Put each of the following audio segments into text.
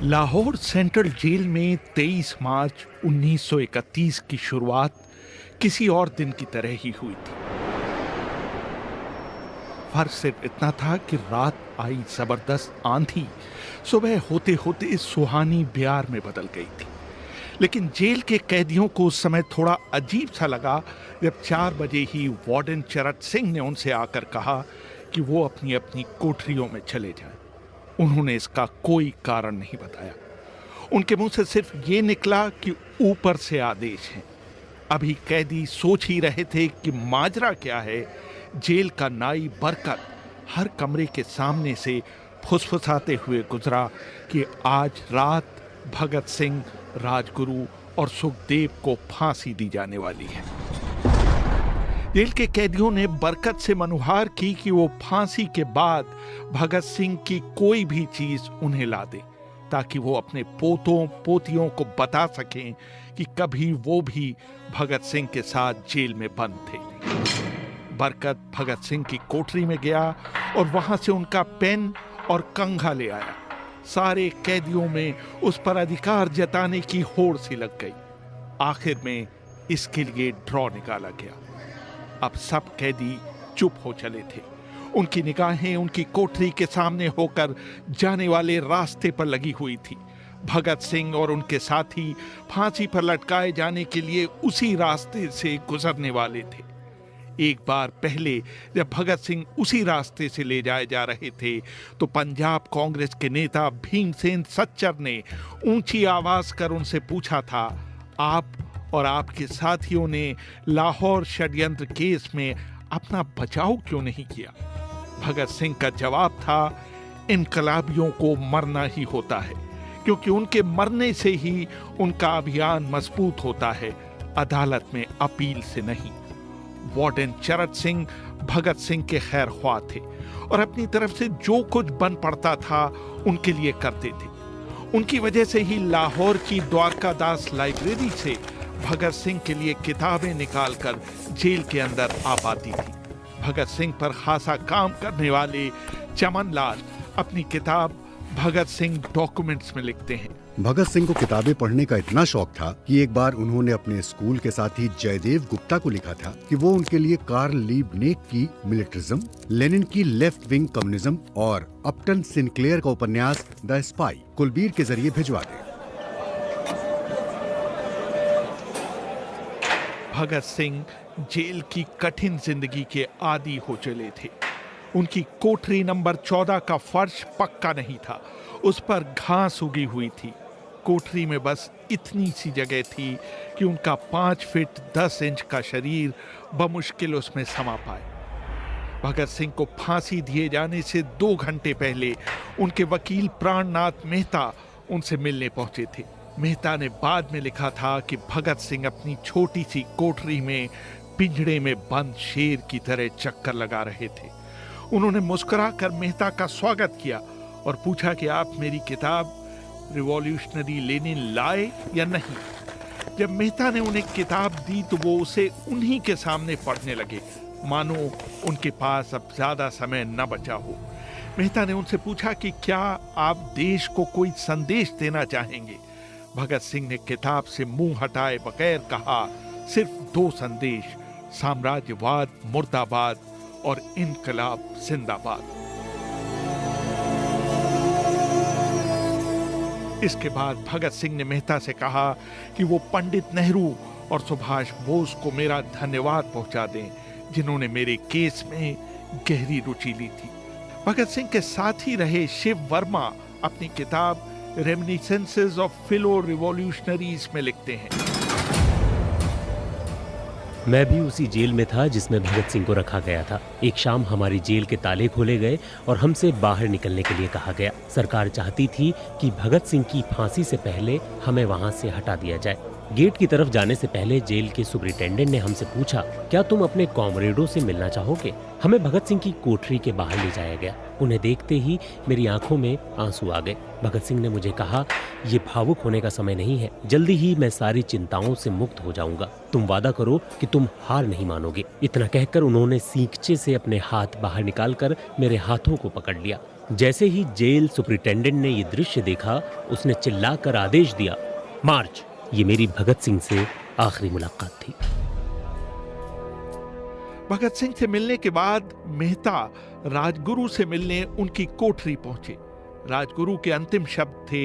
Lahore central jail में 23 मार्च 1931 की शुरुआत किसी और दिन की तरह ही हुई थी। फर्क सिर्फ इतना था कि रात आई जबरदस्त आंधी सुबह होते होते सुहानी ब्यार में बदल गई थी। लेकिन जेल के कैदियों को उस समय थोड़ा अजीब सा लगा जब 4 बजे ही वार्डन चरत सिंह ने उनसे आकर कहा कि वो अपनी अपनी कोठरियों में चले जाएं। उन्होंने इसका कोई कारण नहीं बताया। उनके मुंह से सिर्फ ये निकला कि ऊपर से आदेश है। अभी कैदी सोच ही रहे थे कि माजरा क्या है। जेल का नाई बरकत हर कमरे के सामने से फुसफुसाते हुए गुजरा कि आज रात भगत सिंह, राजगुरु और सुखदेव को फांसी दी जाने वाली है। जेल के कैदियों ने बरकत से मनुहार की कि वो फांसी के बाद भगत सिंह की कोई भी चीज उन्हें ला दे, ताकि वो अपने पोतों पोतियों को बता सकें कि कभी वो भी भगत सिंह के साथ जेल में बंद थे। बरकत भगत सिंह की कोठरी में गया और वहां से उनका पेन और कंघा ले आया। सारे कैदियों में उस पर अधिकार जताने की होड़ सी लग गई। आखिर में इसके लिए ड्रॉ निकाला गया। अब सब कैदी चुप हो चले थे। उनकी निगाहें उनकी कोठरी के सामने होकर जाने वाले रास्ते पर लगी हुई थी। भगत सिंह और उनके साथी फांसी पर लटकाए जाने के लिए उसी रास्ते से गुजरने वाले थे। एक बार पहले जब भगत सिंह उसी रास्ते से ले जाए जा रहे थे तो पंजाब कांग्रेस के नेता भीमसेन सच्चर ने ऊंची आवाज कर उनसे पूछा था, आप और आपके साथियों ने लाहौर षड्यंत्र केस में अपना बचाव क्यों नहीं किया? भगत सिंह का जवाब था, इनकलाबियों को मरना ही होता है, क्योंकि उनके मरने से ही उनका अभियान मजबूत होता है, अदालत में अपील से नहीं। वार्डन चरत सिंह भगत सिंह के खैर ख्वाह थे और अपनी तरफ से जो कुछ बन पड़ता था उनके लिए करते थे। उनकी वजह से ही लाहौर की द्वारकादास लाइब्रेरी से भगत सिंह के लिए किताबें निकालकर जेल के अंदर आ पाती थी। भगत सिंह पर खासा काम करने वाले चमन लाल अपनी किताब भगत सिंह डॉक्यूमेंट्स में लिखते हैं, भगत सिंह को किताबें पढ़ने का इतना शौक था कि एक बार उन्होंने अपने स्कूल के साथी जयदेव गुप्ता को लिखा था कि वो उनके लिए कार्ल लीबनेक की मिलिटरिज्म, लेनिन की लेफ्ट विंग कम्युनिज्म और अपटन सिनक्लेयर का उपन्यास द स्पाई कुलबीर के जरिए भिजवा दें। भगत सिंह जेल की कठिन जिंदगी के आदी हो चले थे। उनकी कोठरी नंबर 14 का फर्श पक्का नहीं था, उस पर घास उगी हुई थी। कोठरी में बस इतनी सी जगह थी कि उनका 5 फीट 10 इंच का शरीर बमुश्किल उसमें समा पाए। भगत सिंह को फांसी दिए जाने से 2 घंटे पहले उनके वकील प्राणनाथ मेहता उनसे मिलने पहुंचे थे। मेहता ने बाद में लिखा था कि भगत सिंह अपनी छोटी सी कोठरी में पिंजड़े में बंद शेर की तरह चक्कर लगा रहे थे। उन्होंने मुस्कुराकर मेहता का स्वागत किया और पूछा कि आप मेरी किताब रिवॉल्यूशनरी लेनिन लाए या नहीं। जब मेहता ने उन्हें किताब दी तो वो उसे उन्हीं के सामने पढ़ने लगे, मानो उनके पास अब ज्यादा समय न बचा हो। मेहता ने उनसे पूछा कि क्या आप देश को कोई संदेश देना चाहेंगे? भगत सिंह ने किताब से मुंह हटाए बगैर कहा, सिर्फ 2 संदेश, साम्राज्यवाद मुर्दाबाद और इनकलाब जिंदाबाद। इसके बाद भगत सिंह ने मेहता से कहा कि वो पंडित नेहरू और सुभाष बोस को मेरा धन्यवाद पहुंचा दें, जिन्होंने मेरे केस में गहरी रुचि ली थी। भगत सिंह के साथ ही रहे शिव वर्मा अपनी किताब रेमिनिसेंसेस ऑफ फिलो रिवॉल्यूशनरीज में लिखते हैं, मैं भी उसी जेल में था जिसमें भगत सिंह को रखा गया था। एक शाम हमारी जेल के ताले खोले गए और हमसे बाहर निकलने के लिए कहा गया। सरकार चाहती थी कि भगत सिंह की फांसी से पहले हमें वहां से हटा दिया जाए। गेट की तरफ जाने से पहले जेल के सुपरिटेंडेंट ने हमसे पूछा, क्या तुम अपने कॉमरेडों से मिलना चाहोगे? हमें भगत सिंह की कोठरी के बाहर ले जाया गया। उन्हें देखते ही मेरी आंखों में आंसू आ गए। भगत सिंह ने मुझे कहा, ये भावुक होने का समय नहीं है, जल्दी ही मैं सारी चिंताओं से मुक्त हो जाऊंगा। तुम वादा करो कि तुम हार नहीं मानोगे। इतना कहकर उन्होंने सींगचे से अपने हाथ बाहर निकालकर मेरे हाथों को पकड़ लिया। जैसे ही जेल सुपरिटेंडेंट ने ये दृश्य देखा, उसने चिल्लाकर आदेश दिया, मार्च। ये मेरी भगत सिंह से आखिरी मुलाकात थी। भगत सिंह से मिलने के बाद मेहता राजगुरु से मिलने उनकी कोठरी पहुंचे। राजगुरु के अंतिम शब्द थे,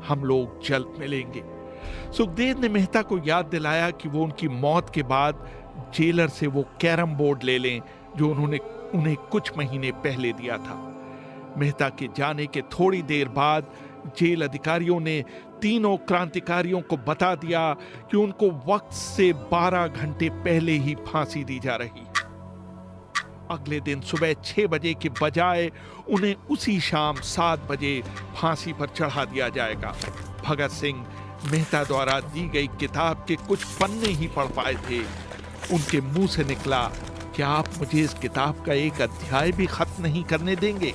हम लोग जल्द मिलेंगे। सुखदेव ने मेहता को याद दिलाया कि वो उनकी मौत के बाद जेलर से वो कैरम बोर्ड ले लें जो उन्होंने उन्हें कुछ महीने पहले दिया था। मेहता के जाने के थोड़ी देर बाद जेल अधिकारियों ने तीनों क्रांतिकारियों को बता दिया कि उनको वक्त से 12 घंटे पहले ही फांसी दी जा रही। अगले दिन सुबह 6 बजे के बजाय उन्हें उसी शाम 7 बजे फांसी पर चढ़ा दिया जाएगा। भगत सिंह मेहता द्वारा दी गई किताब के कुछ पन्ने ही पढ़ पाए थे। उनके मुंह से निकला, क्या आप मुझे इस किताब का एक अध्याय भी खत्म नहीं करने देंगे?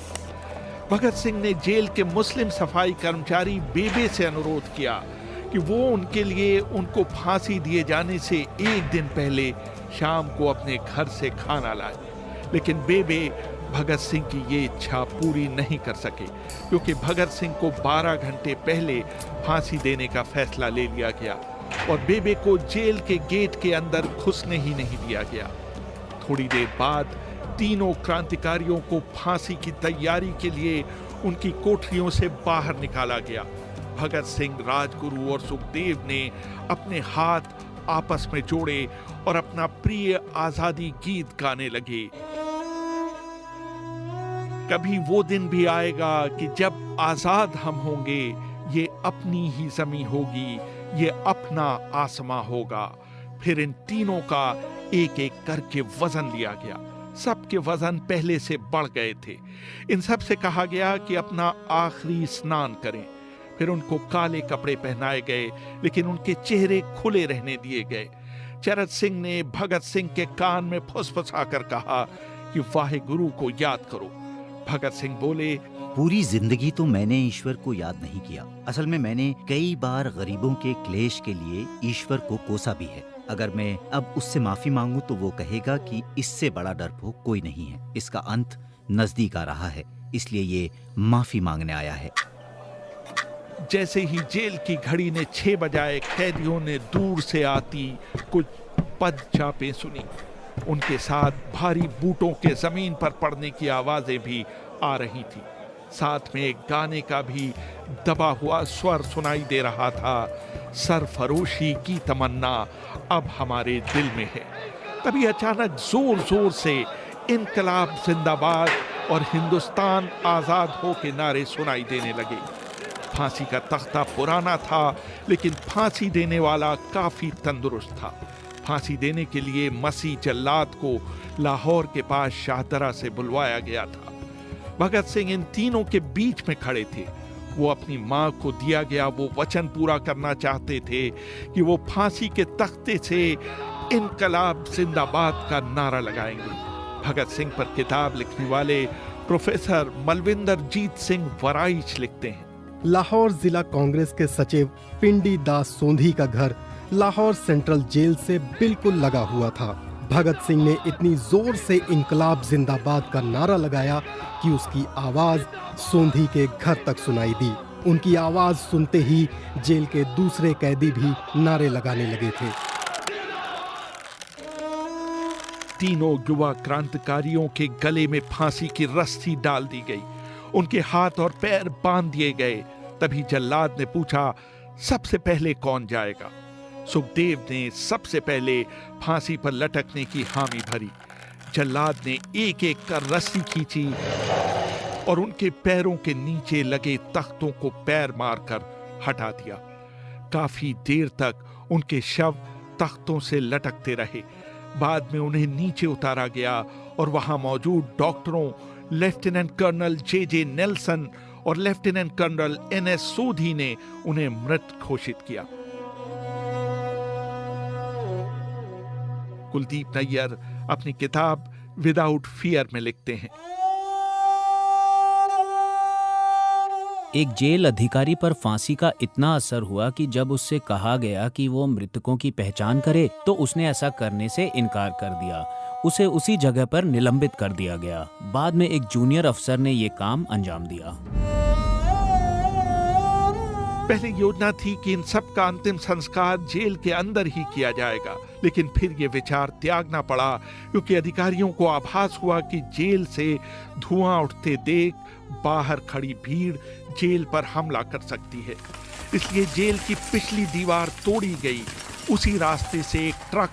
भगत सिंह ने जेल के मुस्लिम सफाई कर्मचारी बेबे से अनुरोध किया कि वो उनके लिए उनको फांसी दिए जाने से एक दिन पहले शाम को अपने घर से खाना लाए। लेकिन बेबे भगत सिंह की ये इच्छा पूरी नहीं कर सके, क्योंकि भगत सिंह को 12 घंटे पहले फांसी देने का फैसला ले लिया गया और बेबे को जेल के गेट के अंदर घुसने ही नहीं दिया गया। थोड़ी देर बाद तीनों क्रांतिकारियों को फांसी की तैयारी के लिए उनकी कोठरियों से बाहर निकाला गया। भगत सिंह, राजगुरु और सुखदेव ने अपने हाथ आपस में जोड़े और अपना प्रिय आजादी गीत गाने लगे। कभी वो दिन भी आएगा कि जब आजाद हम होंगे, ये अपनी ही जमीन होगी, ये अपना आसमां होगा। फिर इन तीनों का एक एक करके वजन लिया गया। सबके वजन पहले से बढ़ गए थे। इन सब से कहा गया कि अपना आखिरी स्नान करें। फिर उनको काले कपड़े पहनाए गए, लेकिन उनके चेहरे खुले रहने दिए गए। चरत सिंह ने भगत सिंह के कान में फुसफुसाकर कहा कि वाहेगुरु को याद करो। भगत सिंह बोले, पूरी जिंदगी तो मैंने ईश्वर को याद नहीं किया। असल में मैंने कई बार गरीबों के क्लेश के लिए ईश्वर को कोसा भी है। अगर मैं अब उससे माफी मांगूं तो वो कहेगा कि इससे बड़ा डरपोक कोई नहीं है। इसका अंत नजदीक आ रहा है, इसलिए ये माफी मांगने आया है। जैसे ही जेल की घड़ी ने 6 बजाए, कैदियों ने दूर से आती कुछ पद चापें सुनी। उनके साथ भारी बूटों के जमीन पर पड़ने की आवाजें भी आ रही थी। साथ में एक गाने का भी दबा हुआ स्वर सुनाई दे रहा था, सरफरोशी की तमन्ना अब हमारे दिल में है। तभी अचानक जोर जोर से इनकलाब जिंदाबाद और हिंदुस्तान आजाद हो के नारे सुनाई देने लगे। फांसी का तख्ता पुराना था, लेकिन फांसी देने वाला काफी तंदुरुस्त था। फांसी देने के लिए मसीह जल्लाद को लाहौर के पास शाहदरा से बुलवाया गया था। भगत सिंह इन तीनों के बीच में खड़े थे। वो अपनी मां को दिया गया वो वचन पूरा करना चाहते थे कि वो फांसी के तख्ते से इनकलाब जिंदाबाद का नारा लगाएंगे। भगत सिंह पर किताब लिखने वाले प्रोफेसर मलविंदर जीत सिंह वराइच लिखते हैं, लाहौर जिला कांग्रेस के सचिव पिंडी दास सोंधी का घर लाहौर सेंट्रल जेल से बिल्कुल लगा हुआ था। भगत सिंह ने इतनी जोर से इनकलाब जिंदाबाद का नारा लगाया कि उसकी आवाज सोंधी के घर तक सुनाई दी। उनकी आवाज सुनते ही जेल के दूसरे कैदी भी नारे लगाने लगे थे। तीनों युवा क्रांतिकारियों के गले में फांसी की रस्सी डाल दी गई, उनके हाथ और पैर बांध दिए गए। तभी जल्लाद ने पूछा, सबसे पहले कौन जाएगा? सुखदेव ने सबसे पहले फांसी पर लटकने की हामी भरी। जल्लाद ने एक एक कर रस्सी खींची और उनके पैरों के नीचे लगे तख्तों को पैर मारकर हटा दिया। काफी देर तक उनके शव तख्तों से लटकते रहे। बाद में उन्हें नीचे उतारा गया और वहां मौजूद डॉक्टरों लेफ्टिनेंट कर्नल जे नेल्सन और लेफ्टिनेंट कर्नल NS सोधी ने उन्हें मृत घोषित किया। कुलदीप नैयर अपनी किताब विदाउट फियर में लिखते हैं। एक जेल अधिकारी पर फांसी का इतना असर हुआ कि जब उससे कहा गया कि वो मृतकों की पहचान करे तो उसने ऐसा करने से इनकार कर दिया। उसे उसी जगह पर निलंबित कर दिया गया। बाद में एक जूनियर अफसर ने ये काम अंजाम दिया। पहले योजना थी कि इन सब का अंतिम संस्कार जेल के अंदर ही किया जाएगा, लेकिन फिर ये विचार त्यागना पड़ा क्योंकि अधिकारियों को आभास हुआ कि जेल से धुआं उठते देख बाहर खड़ी भीड़ जेल पर हमला कर सकती है। इसलिए जेल की पिछली दीवार तोड़ी गई। उसी रास्ते से एक ट्रक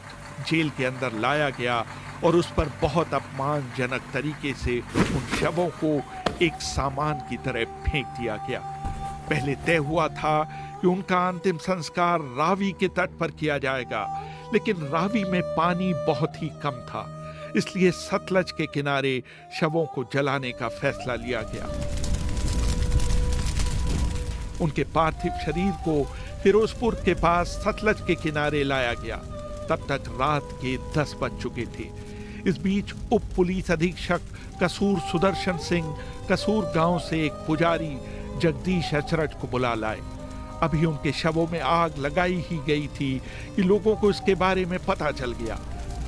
जेल के अंदर लाया गया और उस पर बहुत अपमानजनक तरीके से उन शवों को एक सामान की तरह फेंक दिया गया। पहले तय हुआ था कि उनका अंतिम संस्कार रावी के तट पर किया जाएगा, लेकिन रावी में पानी बहुत ही कम था, इसलिए सतलज के किनारे शवों को जलाने का फैसला लिया गया। उनके पार्थिव शरीर को फिरोजपुर के पास सतलज के किनारे लाया गया। तब तक रात के 10 बज चुके थे। इस बीच उप पुलिस अधीक्षक कसूर सुदर्शन सिंह कसूर गांव से एक पुजारी जगदीश अचरज को बुला लाए। अभी उनके शवों में आग लगाई ही गई थी कि लोगों को इसके बारे में पता चल गया।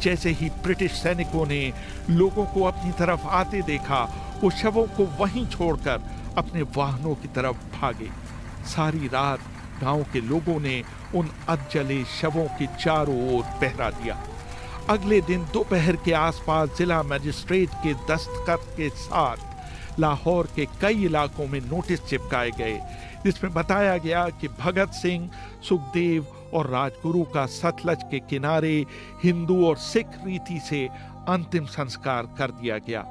जैसे ही ब्रिटिश सैनिकों ने लोगों को अपनी तरफ आते देखा, वो शवों को वहीं छोड़कर अपने वाहनों की तरफ भागे। सारी रात गांव के लोगों ने उन अधजले शवों के चारों ओर पहरा दिया। अगले दिन दोपहर के आसपास जिला मजिस्ट्रेट के दस्तखत के साथ लाहौर के कई इलाकों में नोटिस चिपकाए गए, जिसमें बताया गया कि भगत सिंह, सुखदेव और राजगुरु का सतलज के किनारे हिंदू और सिख रीति से अंतिम संस्कार कर दिया गया।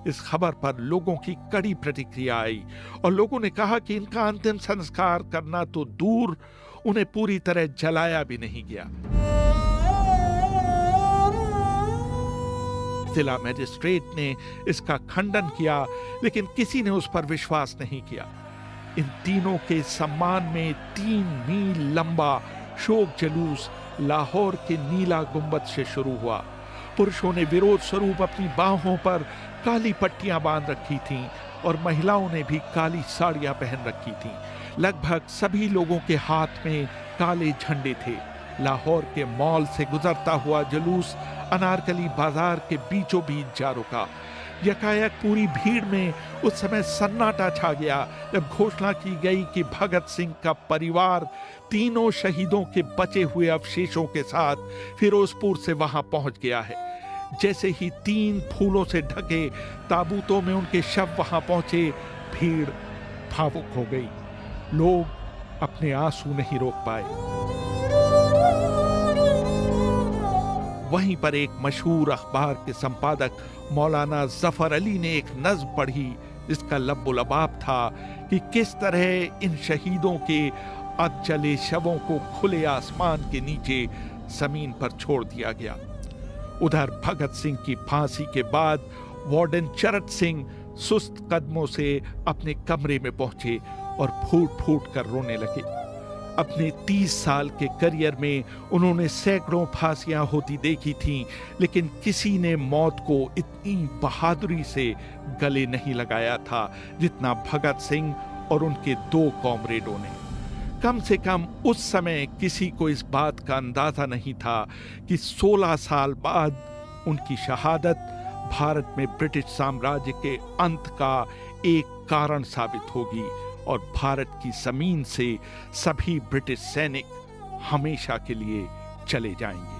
इस खबर पर लोगों की कड़ी प्रतिक्रिया आई और लोगों ने कहा कि इनका अंतिम संस्कार करना तो दूर, उन्हें पूरी तरह जलाया भी नहीं गया। जिला मजिस्ट्रेट ने इसका खंडन किया, लेकिन किसी ने उस पर विश्वास नहीं किया। इन तीनों के सम्मान में 3 मील लंबा शोक जुलूस लाहौर के नीला गुंबद से शुरू हुआ। पुरुषों ने विरोध स्वरूप अपनी बाहों पर काली पट्टियां बांध रखी थीं और महिलाओं ने भी काली साड़ियां पहन रखी थीं। लगभग सभी लोगों के हाथ में काले झंडे थे। लाहौर के मॉल से गुजरता हुआ जुलूस अनारकली बाजार के बीचों बीच जा रुका। यकायक पूरी भीड़ में उस समय सन्नाटा छा गया जब घोषणा की गई कि भगत सिंह का परिवार तीनों शहीदों के बचे हुए अवशेषों के साथ फिरोजपुर से वहां पहुंच गया है। जैसे ही 3 फूलों से ढके ताबूतों में उनके शव वहां पहुंचे, भीड़ भावुक हो गई। लोग अपने आंसू नहीं रोक पाए। वहीं पर एक मशहूर अखबार के संपादक मौलाना जफर अली ने एक नज्म पढ़ी, जिसका लब्बो-लबाब था कि किस तरह इन शहीदों के अधजले शवों को खुले आसमान के नीचे जमीन पर छोड़ दिया गया। उधर भगत सिंह की फांसी के बाद वार्डन चरत सिंह सुस्त कदमों से अपने कमरे में पहुंचे और फूट फूट कर रोने लगे। अपने 30 साल के करियर में उन्होंने सैकड़ों फांसियां होती देखी थीं, लेकिन किसी ने मौत को इतनी बहादुरी से गले नहीं लगाया था जितना भगत सिंह और उनके 2 कॉमरेडों ने। कम से कम उस समय किसी को इस बात का अंदाजा नहीं था कि 16 साल बाद उनकी शहादत भारत में ब्रिटिश साम्राज्य के अंत का एक कारण साबित होगी और भारत की जमीन से सभी ब्रिटिश सैनिक हमेशा के लिए चले जाएंगे।